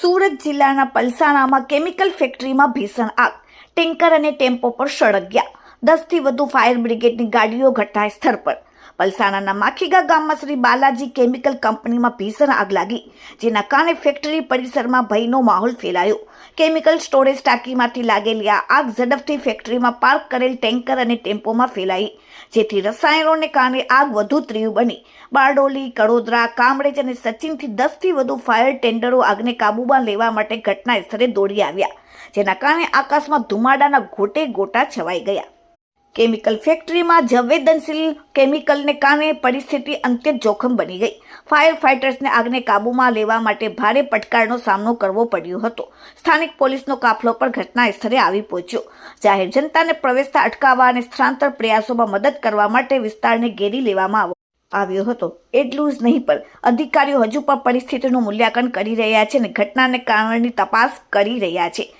સુરત જિલ્લાના પલસાણામાં કેમિકલ ફેક્ટરીમાં ભીષણ આગ, ટેન્કર અને ટેમ્પો પર સળગ્યા. 10 થી વધુ ફાયર બ્રિગેડની ગાડીઓ ઘટના સ્થળ પર. પલસાણાના માખીગા ગામમાં શ્રી બાલાજી કેમિકલ કંપનીમાં ભીષણ આગ લાગી, જેના કારણે ફેક્ટરી પરિસરમાં ભયનો માહોલ ફેલાયો. કેમિકલ સ્ટોરેજ ટાંકીમાંથી લાગેલી આ આગ ઝડપથી ફેક્ટરીમાં પાર્ક કરેલ ટેન્કર અને ટેમ્પોમાં ફેલાઈ, જેથી રસાયણોને કારણે આગ વધુ તીવ્ર બની. બારડોલી, કડોદરા, કામરેજ અને સચિનથી 10 થી વધુ ફાયર ટેન્ડરો આગને કાબૂમાં લેવા માટે ઘટના સ્થળે દોડી આવ્યા, જેના કારણે આકાશમાં ધુમાડાના ગોટે ગોટા છવાઈ ગયા. કેમિકલ ફેક્ટરીમાં સંવેદનશીલ કેમિકલને કારણે પરિસ્થિતિ અત્યંત જોખમ બની ગઈ. ફાયર ફાઇટર્સને આગને કાબૂમાં લેવા માટે ભારે પડકારનો સામનો કરવો પડ્યો હતો. સ્થાનિક પોલીસનો કાફલો પણ ઘટના સ્થળે આવી પહોંચ્યો. જાહેર જનતાને પ્રવેશતા અટકાવવા અને સ્થળાંતર પ્રયાસોમાં મદદ કરવા માટે વિસ્તારને ઘેરી લેવામાં આવ્યો હતો. એટલું જ નહીં, પણ અધિકારીઓ હજુ પણ પરિસ્થિતિનું મૂલ્યાંકન કરી રહ્યા છે અને ઘટનાને કારણની તપાસ કરી રહ્યા છે.